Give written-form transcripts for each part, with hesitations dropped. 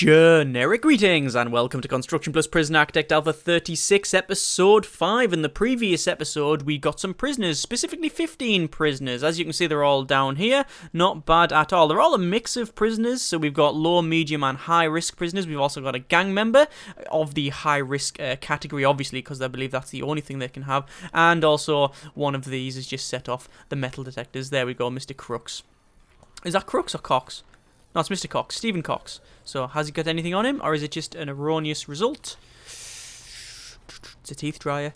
Generic greetings and welcome to Construction Plus Prison Architect Alpha 36 episode 5. In the previous episode we got some prisoners, specifically 15 prisoners. As you can see, they're all down here. Not bad at all. They're all a mix of prisoners, so we've got low, medium and high risk prisoners. We've also got a gang member of the high risk category, obviously, because I believe that's the only thing they can have. And also one of these has just set off the metal detectors. There we go, Mr. Crooks. Is that Crooks or Cox? No, it's Mr. Cox, Stephen Cox. So, has he got anything on him, or is it just an erroneous result? It's a teeth dryer.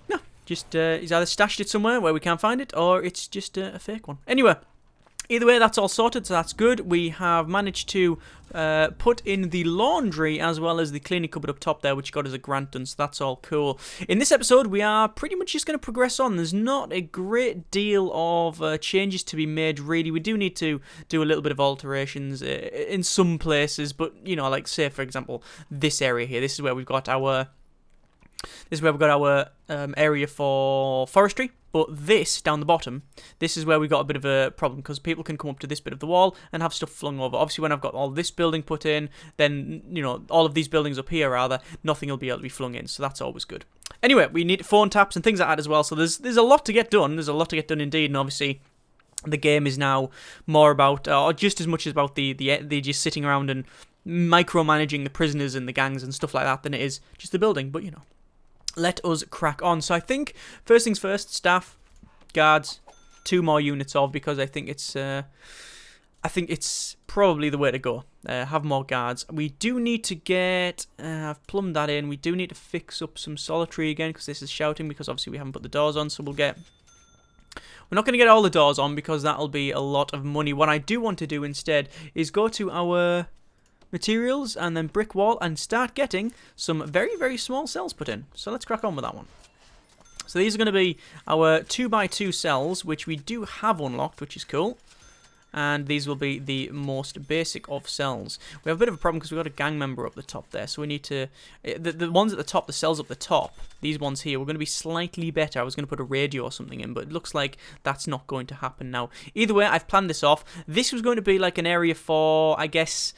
No, just, he's either stashed it somewhere where we can't find it, or it's just a fake one. Anyway, either way, that's all sorted, so that's good. We have managed to put in the laundry as well as the cleaning cupboard up top there, which got us a grant done, so that's all cool. In this episode, we are pretty much just going to progress on. There's not a great deal of changes to be made, really. We do need to do a little bit of alterations in some places, but, you know, like, say, for example, this area here. This is where we've got our... area for forestry, but this, down the bottom, this is where we got a bit of a problem, because people can come up to this bit of the wall and have stuff flung over. Obviously, when I've got all this building put in, then, you know, all of these buildings up here, rather, nothing will be able to be flung in, so that's always good. Anyway, we need phone taps and things like that as well, so there's a lot to get done. There's a lot to get done indeed, and obviously... the game is now more about, or just as much about the just sitting around and micromanaging the prisoners and the gangs and stuff like that than it is just the building, but, you know. Let us crack on. So I think, first things first, staff, guards, 2 more units of, because I think it's probably the way to go. Have more guards. We do need to get, I've plumbed that in, we do need to fix up some solitary again, because this is shouting, because obviously we haven't put the doors on, so we're not going to get all the doors on, because that'll be a lot of money. What I do want to do instead is go to our... materials and then brick wall and start getting some very, very small cells put in. So let's crack on with that one. So these are going to be our 2x2 cells, which we do have unlocked, which is cool. And these will be the most basic of cells. We have a bit of a problem because we've got a gang member up the top there. So we need to... The ones at the top, the cells up the top, these ones here, we're going to be slightly better. I was going to put a radio or something in, but it looks like that's not going to happen now. Either way, I've planned this off. This was going to be like an area for, I guess...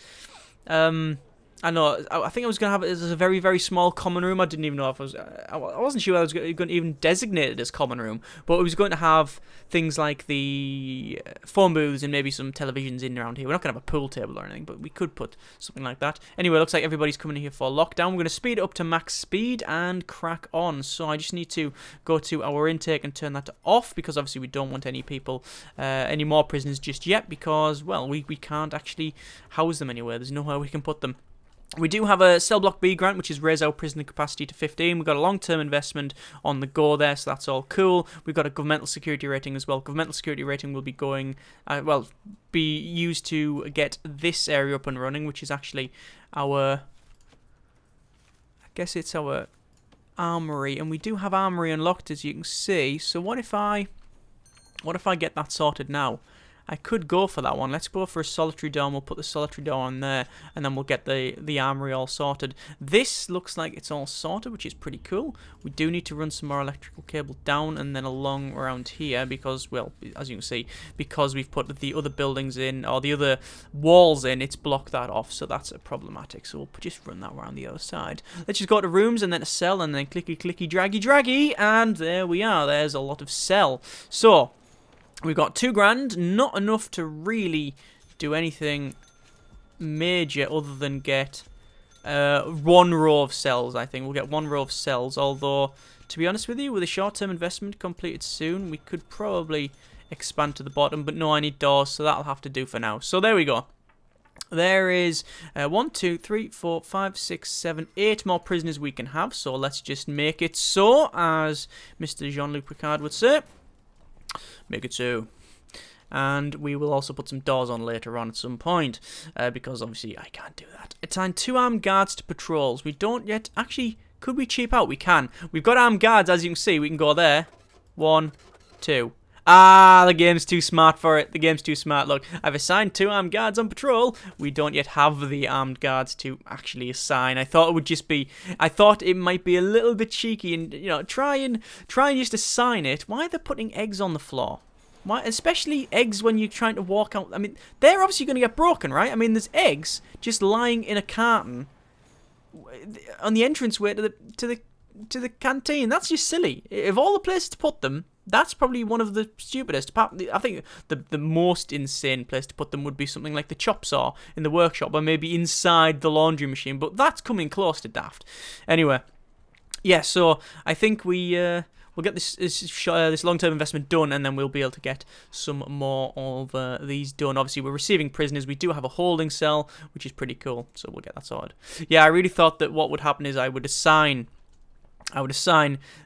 I know. I think I was going to have it as a very, very small common room. I didn't even know if I wasn't sure I was going to even designate it as common room. But it was going to have things like the phone booths and maybe some televisions in around here. We're not going to have a pool table or anything, but we could put something like that. Anyway, it looks like everybody's coming in here for lockdown. We're going to speed it up to max speed and crack on. So I just need to go to our intake and turn that to off, because obviously we don't want any people, any more prisoners just yet, because, well, we can't actually house them anywhere. There's nowhere we can put them. We do have a Cell Block B grant, which is raise our prisoner capacity to 15. We've got a long-term investment on the go there, so that's all cool. We've got a governmental security rating as well. Governmental security rating will be going, be used to get this area up and running, which is actually our, I guess it's our armory. And we do have armory unlocked, as you can see. So what if I get that sorted now? I could go for that one. Let's go for a solitary door, and we'll put the solitary door on there, and then we'll get the armory all sorted. This looks like it's all sorted, which is pretty cool. We do need to run some more electrical cable down and then along around here, because, well, as you can see, because we've put the other buildings in, or the other walls in, it's blocked that off, so that's problematic. So we'll just run that around the other side. Let's just go to rooms, and then a cell, and then clicky, clicky, draggy, draggy, and there we are. There's a lot of cell. So... we've got $2,000, not enough to really do anything major other than get 1 row of cells, I think. We'll get 1 row of cells, although, to be honest with you, with a short-term investment completed soon, we could probably expand to the bottom, but no, I need doors, so that'll have to do for now. So there we go. There is 1, 2, 3, 4, 5, 6, 7, 8 more prisoners we can have, so let's just make it so, as Mr. Jean-Luc Picard would say. Make it so. And we will also put some doors on later on at some point, because obviously I can't do that. Assign 2 armed guards to patrols. We don't yet... actually, could we cheap out? We can. We've got armed guards, as you can see. We can go there. 1, 2. Ah, the game's too smart for it. The game's too smart. Look, I've assigned 2 armed guards on patrol. We don't yet have the armed guards to actually assign. I thought it would just be... I thought it might be a little bit cheeky and, you know, try and just assign it. Why are they putting eggs on the floor? Why, especially eggs when you're trying to walk out. I mean, they're obviously going to get broken, right? I mean, there's eggs just lying in a carton on the entranceway to the canteen. That's just silly. Of all the places to put them, that's probably one of the stupidest. I think the most insane place to put them would be something like the chop saw in the workshop, or maybe inside the laundry machine. But that's coming close to daft. Anyway, yeah. So I think we'll get this long-term investment done, and then we'll be able to get some more of these done. Obviously, we're receiving prisoners. We do have a holding cell, which is pretty cool, so we'll get that sorted. Yeah, I really thought that what would happen is I would assign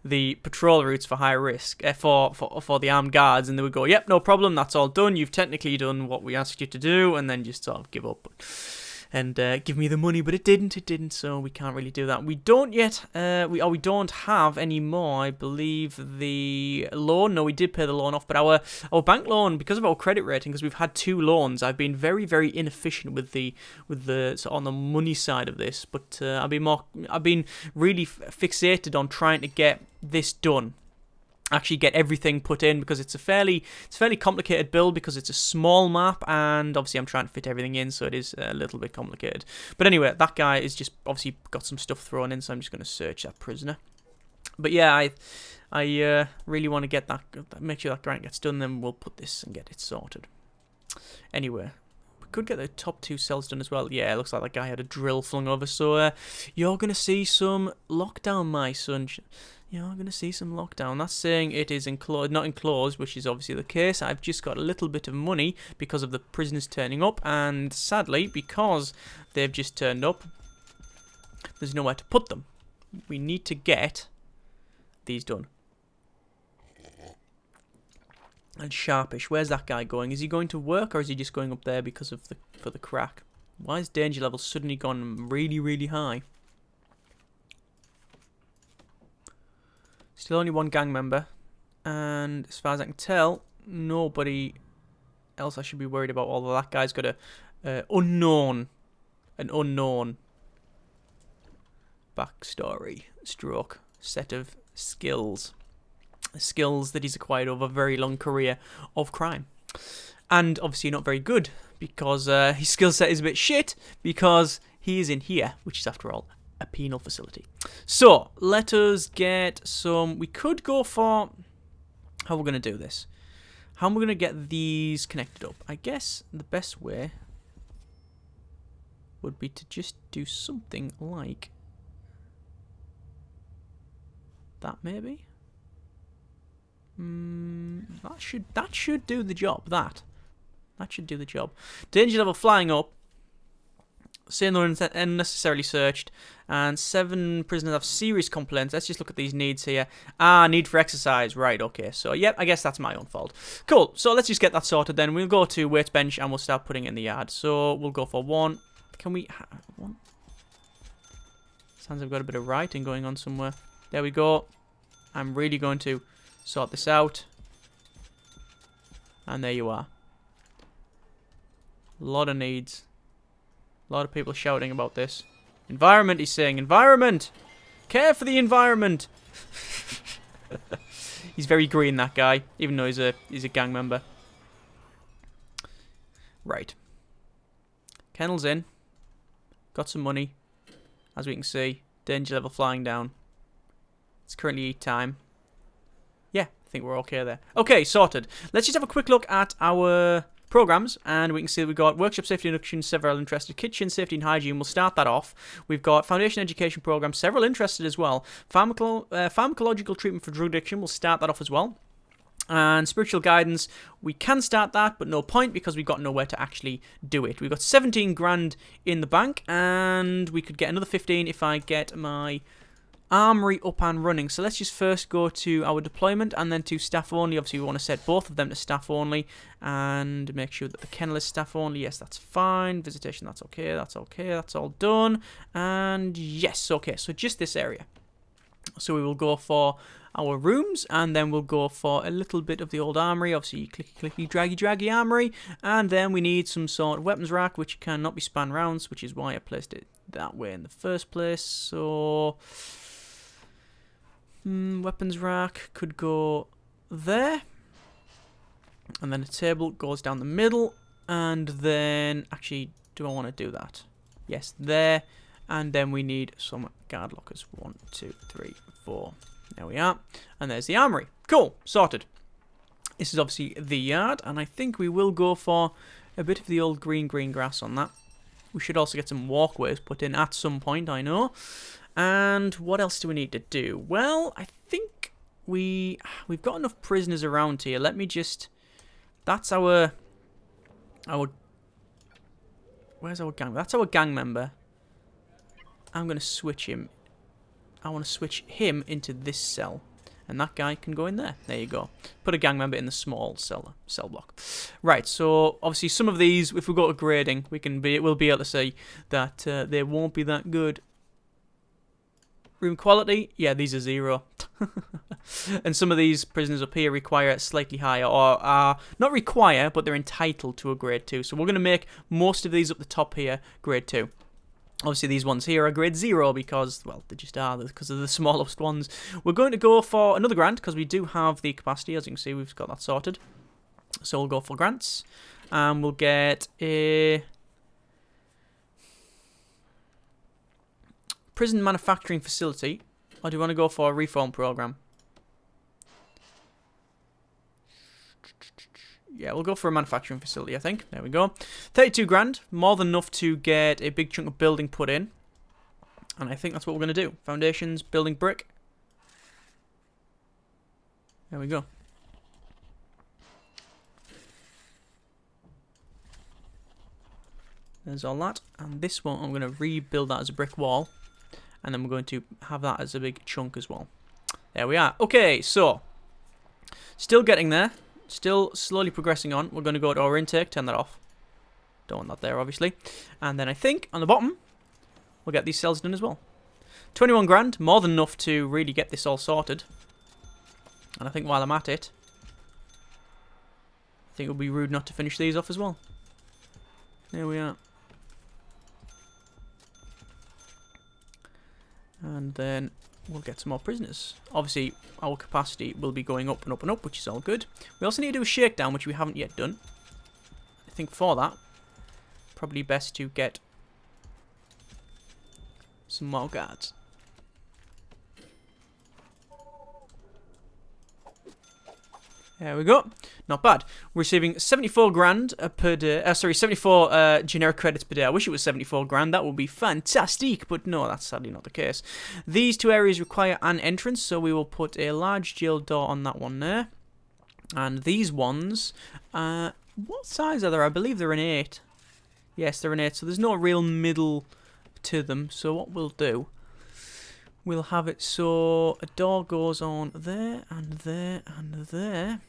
the patrol routes for high risk for the armed guards, and they would go, yep, no problem, that's all done. You've technically done what we asked you to do, and then just sort of give up and give me the money, but it didn't, so we can't really do that. We don't yet, we don't have any more, I believe, the loan. No, we did pay the loan off, but our bank loan, because of our credit rating, because we've had 2 loans, I've been very, very inefficient with the so on the money side of this, but I've been really fixated on trying to get this done. Actually get everything put in, because it's a fairly complicated build, because it's a small map, and obviously I'm trying to fit everything in, so it is a little bit complicated. But anyway, that guy is just obviously got some stuff thrown in, so I'm just going to search that prisoner. But yeah, I really want to get that, make sure that grant gets done, then we'll put this and get it sorted. Anyway, we could get the top 2 cells done as well. Yeah, it looks like that guy had a drill flung over, so you're going to see some lockdown, my son. You're going to see some lockdown. That's saying it is not enclosed, which is obviously the case. I've just got a little bit of money because of the prisoners turning up, and sadly, because they've just turned up, there's nowhere to put them. We need to get these done. And Sharpish, where's that guy going? Is he going to work, or is he just going up there because of for the crack? Why is danger level suddenly gone really, really high? Still only 1 gang member, and as far as I can tell, nobody else I should be worried about, although that guy's got an unknown backstory stroke set of skills that he's acquired over a very long career of crime. And obviously not very good, because his skill set is a bit shit, because he is in here, which is, after all, a penal facility. So let us get some. We could go for how we're going to do this. How am I going to get these connected up? I guess the best way would be to just do something like that, maybe. That should do the job. That should do the job. Danger level flying up. Saying they're unnecessarily searched, and 7 prisoners have serious complaints. Let's just look at these needs here. Need for exercise. Right, okay. So, yep, I guess that's my own fault. Cool. So, let's just get that sorted then. We'll go to weight bench, and we'll start putting it in the yard. So, we'll go for 1. Can we... 1? Sounds like I've got a bit of writing going on somewhere. There we go. I'm really going to sort this out. And there you are. A lot of needs. A lot of people shouting about this. Environment, he's saying. Environment! Care for the environment! He's very green, that guy, even though he's a gang member. Right. Kennel's in. Got some money. As we can see, danger level flying down. It's currently eat time. Yeah, I think we're okay there. Okay, sorted. Let's just have a quick look at our programs, and we can see that we've got workshop safety induction, several interested. Kitchen safety and hygiene, we'll start that off. We've got foundation education program, several interested as well. Pharmacological treatment for drug addiction, we'll start that off as well. And spiritual guidance, we can start that, but no point, because we've got nowhere to actually do it. We've got 17 grand in the bank, and we could get another 15 if I get my armory up and running. So let's just first go to our deployment and then to staff only. Obviously we want to set both of them to staff only and make sure that the kennel is staff only. Yes, that's fine. Visitation, that's okay. That's okay. That's all done. And yes, okay. So just this area. So we will go for our rooms, and then we'll go for a little bit of the old armory. Obviously, clicky, draggy armory. And then we need some sort of weapons rack, which cannot be spanned rounds, which is why I placed it that way in the first place. So weapons rack could go there. And then a table goes down the middle. And then, actually, do I want to do that? Yes, there. And then we need some guard lockers. 1, 2, 3, 4. There we are. And there's the armory. Cool. Sorted. This is obviously the yard. And I think we will go for a bit of the old green grass on that. We should also get some walkways put in at some point, I know. And what else do we need to do? Well, I think we've got enough prisoners around here. Let me just... That's our... Where's our gang? That's our gang member. I'm going to switch him. I want to switch him into this cell. And that guy can go in there. There you go. Put a gang member in the small cell block. Right, so obviously some of these, if we go to grading, we'll be able to see that they won't be that good. Room quality, yeah, these are 0. And some of these prisoners up here require slightly higher, or are not require, but they're entitled to a grade 2. So we're going to make most of these up the top here grade 2. Obviously, these ones here are grade 0 because, well, they just are, because of the smallest ones. We're going to go for another grant because we do have the capacity. As you can see, we've got that sorted. So we'll go for grants. And we'll get a prison manufacturing facility. Or do you want to go for a reform program? Yeah, we'll go for a manufacturing facility, I think. There we go. 32 grand. More than enough to get a big chunk of building put in. And I think that's what we're going to do. Foundations, building brick. There we go. There's all that. And this one, I'm going to rebuild that as a brick wall. And then we're going to have that as a big chunk as well. There we are. Okay, so. Still getting there. Still slowly progressing on. We're going to go to our intake. Turn that off. Don't want that there, obviously. And then I think, on the bottom, we'll get these cells done as well. 21 grand. More than enough to really get this all sorted. And I think while I'm at it, I think it would be rude not to finish these off as well. There we are. And then we'll get some more prisoners. Obviously, our capacity will be going up and up and up, which is all good. We also need to do a shakedown, which we haven't yet done. I think for that, probably best to get some more guards. There we go. Not bad. We're receiving 74 grand per day. Sorry, 74 generic credits per day. I wish it was 74 grand. That would be fantastic. But no, that's sadly not the case. These two areas require an entrance, so we will put a large jail door on that one there. And these ones, what size are they? I believe they're an 8. Yes, they're an 8. So there's no real middle to them. So what we'll do, we'll have it so a door goes on there and there and there.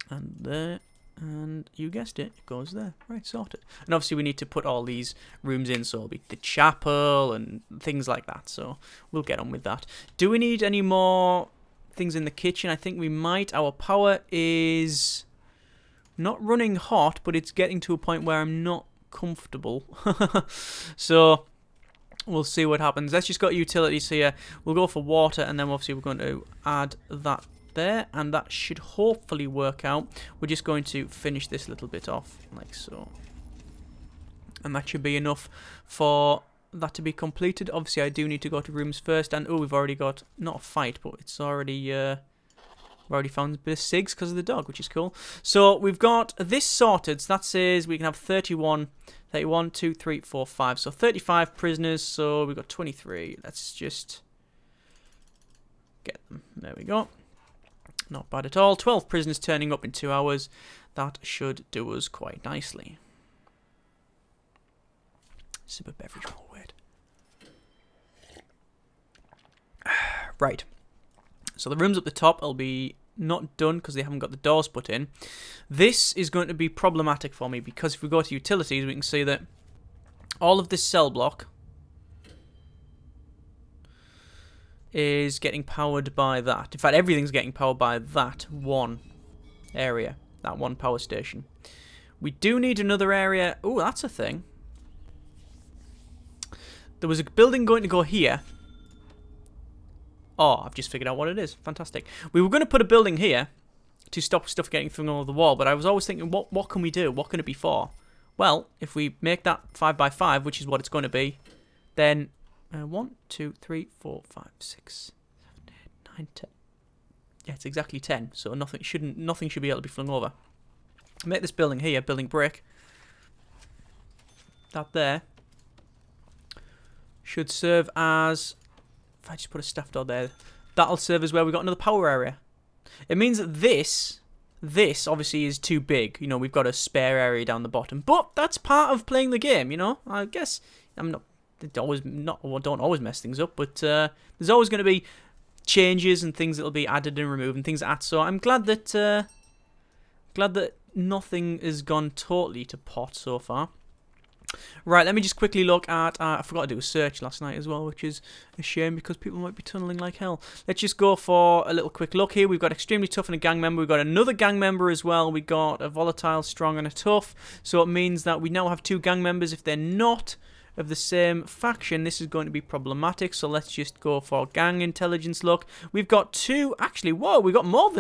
And there, and you guessed it, it goes there. Right, sorted. And obviously we need to put all these rooms in, so it'll be the chapel and things like that. So we'll get on with that. Do we need any more things in the kitchen? I think we might. Our power is not running hot, but it's getting to a point where I'm not comfortable. So we'll see what happens. Let's just got utilities here. We'll go for water, and then obviously we're going to add that there, and that should hopefully work out. We're just going to finish this little bit off like so, and that should be enough for that to be completed. Obviously I do need to go to rooms first, and oh, we've already got not a fight, but it's already we've already found a bit of SIGs because of the dog, which is cool. So we've got this sorted. So that says we can have 31, 2, 3, 4, 5. So 35 prisoners. So we've got 23. Let's just get them. There we go. Not bad at all. 12 prisoners turning up in 2 hours. That should do us quite nicely. Sip a beverage while we wait. Right. So the rooms up the top will be not done because they haven't got the doors put in. This is going to be problematic for me because if we go to utilities, we can see that all of this cell block is getting powered by that. In fact, everything's getting powered by that one area, that one power station. We do need another area. Oh, that's a thing. There was a building going to go here. Oh, I've just figured out what it is. Fantastic. We were going to put a building here to stop stuff getting thrown over the wall. But I was always thinking, what can we do? What can it be for? Well, if we make that 5 by 5, which is what it's going to be, then 1, 2, 3, 4, 5, 6, 7, 8, 9, 10. Yeah, it's exactly 10. So nothing should be able to be flung over. Make this building here, building brick. That there should serve as, if I just put a staff door there, that'll serve as where we've got another power area. It means that this obviously is too big. You know, we've got a spare area down the bottom, but that's part of playing the game. You know, I guess don't always mess things up, but there's always going to be changes and things that'll be added and removed and things like that. So I'm glad that nothing has gone totally to pot so far. Right, let me just quickly look at... I forgot to do a search last night as well, which is a shame because people might be tunneling like hell. Let's just go for a little quick look here. We've got extremely tough and a gang member. We've got another gang member as well. We've got a volatile, strong, and a tough. So it means that we now have 2 gang members. If they're not of the same faction, this is going to be problematic. So let's just go for gang intelligence look. We've got 2... Actually, whoa, we've got more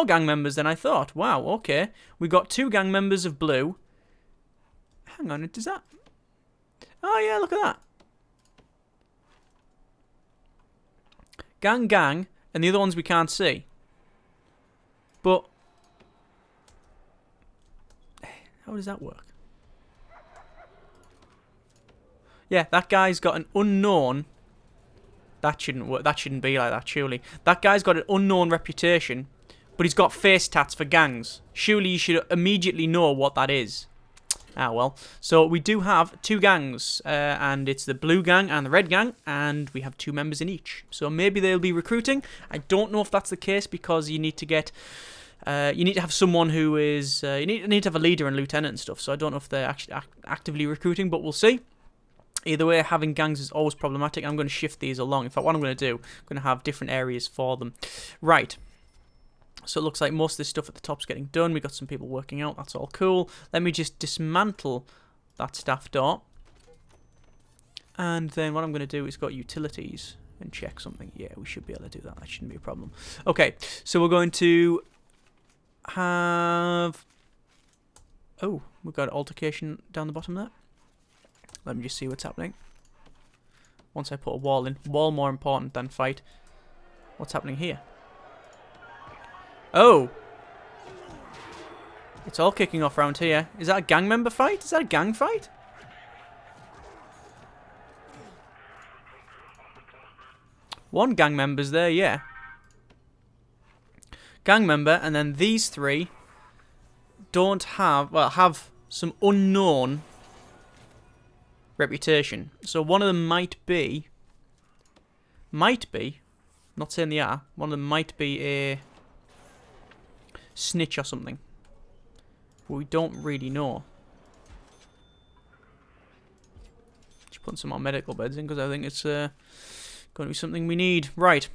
gang members than I thought. Wow, okay. We've got 2 gang members of blue. Hang on, does that... Oh, yeah, look at that. Gang, and the other ones we can't see. But... how does that work? Yeah, that guy's got an unknown... That shouldn't work. That shouldn't be like that, surely. That guy's got an unknown reputation, but he's got face tats for gangs. Surely you should immediately know what that is. Ah, well. So we do have 2 gangs, and it's the blue gang and the red gang, and we have 2 members in each. So maybe they'll be recruiting. I don't know if that's the case because you need to get... you need to have someone who is... you need to have a leader and lieutenant and stuff, so I don't know if they're actually actively recruiting, but we'll see. Either way, having gangs is always problematic. I'm going to shift these along. In fact, what I'm going to do, I'm going to have different areas for them. Right. So it looks like most of this stuff at the top's getting done. We've got some people working out. That's all cool. Let me just dismantle that staff door. And then what I'm going to do is go utilities and check something. Yeah, we should be able to do that. That shouldn't be a problem. Okay, so we're going to have... Oh, we've got altercation down the bottom there. Let me just see what's happening. Once I put a wall in. Wall more important than fight. What's happening here? Oh! It's all kicking off around here. Is that a gang member fight? Is that a gang fight? One gang member's there, yeah. Gang member, and then these 3 don't have... Well, have some unknown... reputation. So one of them might be, not saying they are, one of them might be a snitch or something. But we don't really know. Just putting some more medical beds in because I think it's going to be something we need. Right.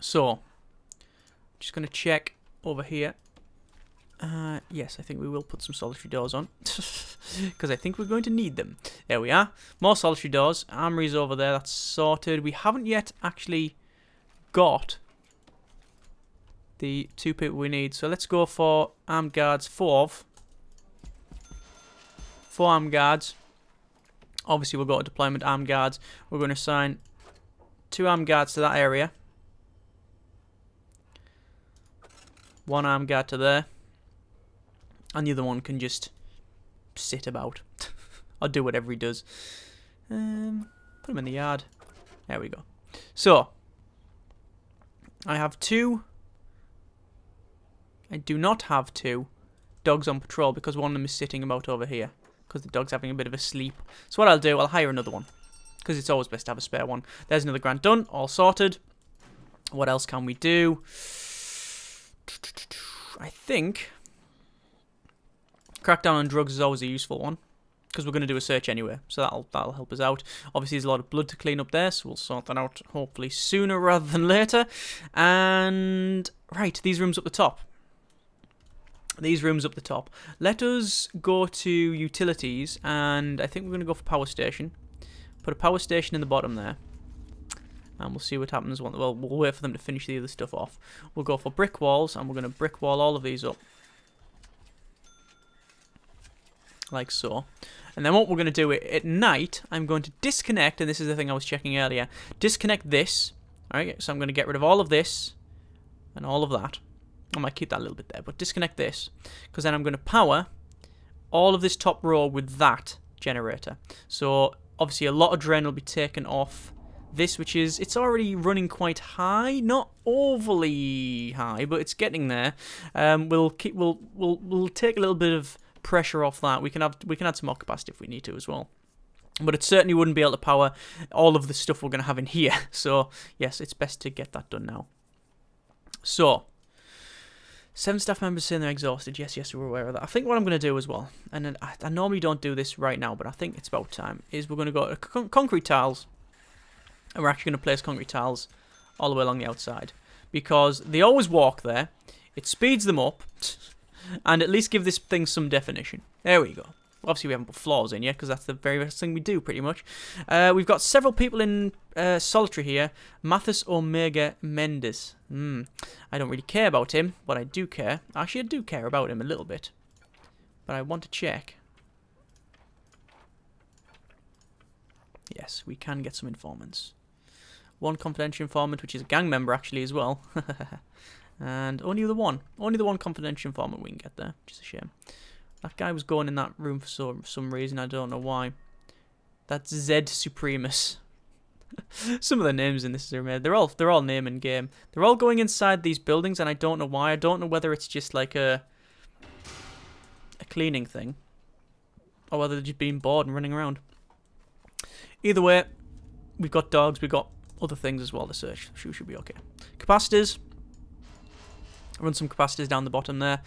So, just going to check over here. Yes, I think we will put some solitary doors on. Because I think we're going to need them. There we are. More solitary doors. Armory's over there. That's sorted. We haven't yet actually got the 2 people we need. So let's go for armed guards. 4 armed guards. Obviously, we'll go to deployment armed guards. We're going to assign 2 armed guards to that area. 1 armed guard to there. And the other one can just sit about. Or do whatever he does. Put him in the yard. There we go. So, I have 2. I do not have 2 dogs on patrol because one of them is sitting about over here. Because the dog's having a bit of a sleep. So what I'll do, I'll hire another one. Because it's always best to have a spare one. There's another grant done. All sorted. What else can we do? I think... Crackdown on drugs is always a useful one. Because we're going to do a search anyway. So that'll help us out. Obviously there's a lot of blood to clean up there. So we'll sort that out hopefully sooner rather than later. And... Right, these rooms up the top. Let us go to utilities. And I think we're going to go for power station. Put a power station in the bottom there. And we'll see what happens. Well, we'll wait for them to finish the other stuff off. We'll go for brick walls, and we're going to brick wall all of these up. Like so. And then what we're going to do at night, I'm going to disconnect, and this is the thing I was checking earlier. Disconnect this. Alright, so I'm going to get rid of all of this and all of that. I might keep that a little bit there, but disconnect this. Because then I'm going to power all of this top row with that generator. So obviously a lot of drain will be taken off this, which is, it's already running quite high, not overly high, but it's getting there. We'll take a little bit of pressure off that. We can add some more capacity if we need to as well. But it certainly wouldn't be able to power all of the stuff we're going to have in here. So yes, it's best to get that done now. So 7 staff members saying they're exhausted. Yes, we're aware of that. I think what I'm going to do as well, and I normally don't do this right now, but I think it's about time, is we're going to go to concrete tiles. And we're actually going to place concrete tiles all the way along the outside. Because they always walk there. It speeds them up. And at least give this thing some definition. There we go. Obviously we haven't put floors in yet, because that's the very first thing we do, pretty much. We've got several people in solitary here. Mathis Omega Mendes. I don't really care about him, but I do care. Actually, I do care about him a little bit. But I want to check. Yes, we can get some informants. One confidential informant, which is a gang member, actually, as well. And only the one confidential informant we can get there, which is a shame. That guy was going in that room for some reason, I don't know why. That's Zed Supremus. Some of the names in this are made. They're all name and game. They're all going inside these buildings, and I don't know why. I don't know whether it's just like a cleaning thing, or whether they're just being bored and running around. Either way, we've got dogs, we've got other things as well to search. Should be okay. Capacitors. Run some capacitors down the bottom there.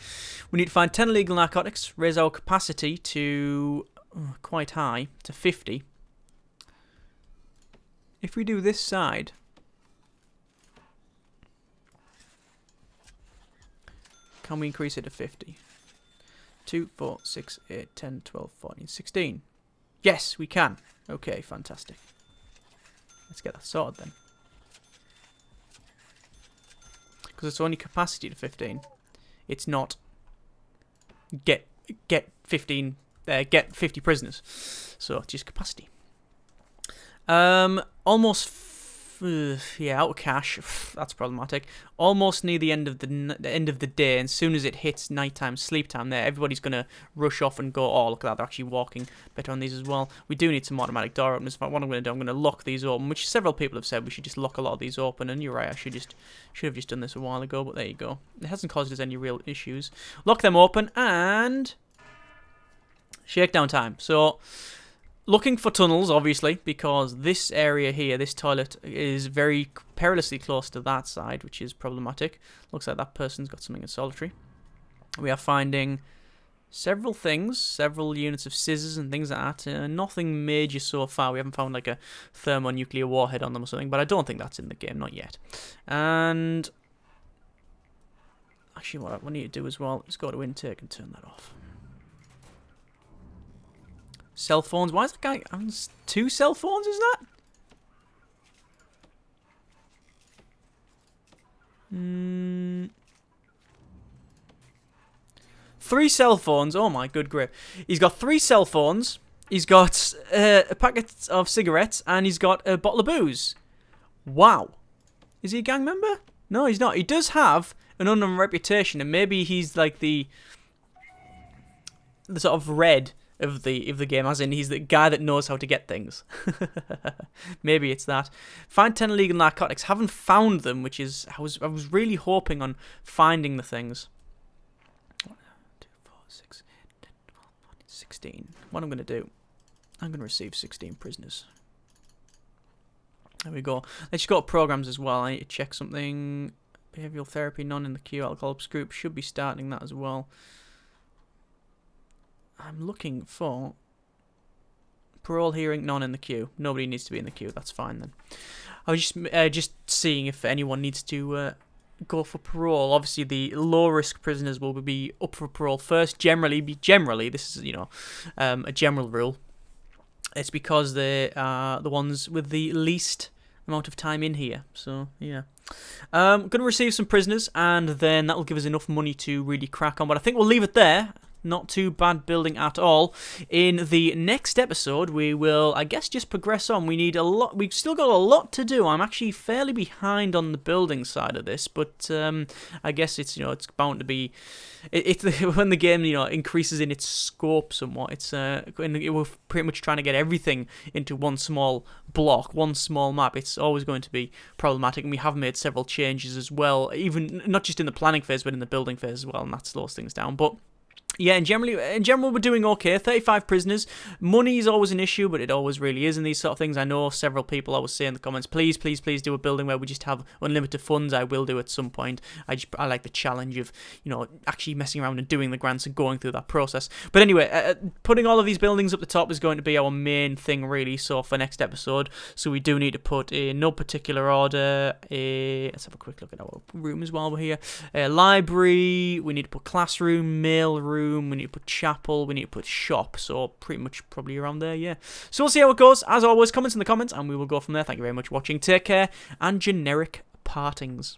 We need to find 10 illegal narcotics. Raise our capacity to quite high, to 50. If we do this side, can we increase it to 50? 2, 4, 6, 8, 10, 12, 14, 16. Yes, we can. Okay, fantastic. Let's get that sorted then. Because it's only capacity to 15. It's not get 50 prisoners. So just capacity. Almost out of cash. That's problematic. Almost near the end of the day, and as soon as it hits nighttime, sleep time, there everybody's gonna rush off and go. Oh, look at that! They're actually walking better on these as well. We do need some automatic door openers. What I'm gonna do, I'm gonna lock these open, which several people have said we should just lock a lot of these open. And you're right, I should have just done this a while ago. But there you go. It hasn't caused us any real issues. Lock them open and shakedown time. So. Looking for tunnels, obviously, because this area here, this toilet, is very perilously close to that side, which is problematic. Looks like that person's got something in solitary. We are finding several things, several units of scissors and things like that. Nothing major so far. We haven't found like a thermonuclear warhead on them or something, but I don't think that's in the game, not yet. And actually, what I need to do as well is go to intake and turn that off. Cell phones. Why is that guy having 2 cell phones? Is that? 3 cell phones. Oh my good grip. He's got 3 cell phones. He's got a packet of cigarettes, and he's got a bottle of booze. Wow. Is he a gang member? No, he's not. He does have an unknown reputation, and maybe he's like the sort of red of the game, as in he's the guy that knows how to get things. Maybe it's that. Find 10 illegal narcotics. Haven't found them, which is I was really hoping on finding the things. 1, 2, 4, 6, 8, 10, 12, 14, 16. What I'm going to do, I'm going to receive 16 prisoners. There we go. Let's go to programs as well. I need to check something. Behavioral therapy, none in the queue. Alcoholics group should be starting that as well. I'm looking for parole hearing, none in the queue. Nobody needs to be in the queue. That's fine then. I was just seeing if anyone needs to go for parole. Obviously, the low risk prisoners will be up for parole first. Generally, this is a general rule. It's because they are the ones with the least amount of time in here. So, yeah. Going to receive some prisoners, and then that will give us enough money to really crack on. But I think we'll leave it there. Not too bad building at all. In the next episode, we will, I guess, just progress on. We need a lot. We've still got a lot to do. I'm actually fairly behind on the building side of this, but I guess it's it's bound to be. It's when the game increases in its scope somewhat. It's we're pretty much trying to get everything into one small block, one small map. It's always going to be problematic, and we have made several changes as well. Even not just in the planning phase, but in the building phase as well, and that slows things down. But yeah, in general, we're doing okay. 35 prisoners. Money is always an issue, but it always really is in these sort of things. I know several people always say in the comments, please, please, please do a building where we just have unlimited funds. I will do at some point. I like the challenge of, actually messing around and doing the grants and going through that process. But anyway, putting all of these buildings up the top is going to be our main thing, really, so for next episode. So we do need to put in no particular order. Let's have a quick look at our rooms while we're here. Library. We need to put classroom, mail room. We need to put chapel, we need to put shop, so pretty much probably around there, yeah. So we'll see how it goes. As always, comments in the comments, and we will go from there. Thank you very much for watching. Take care, and generic partings.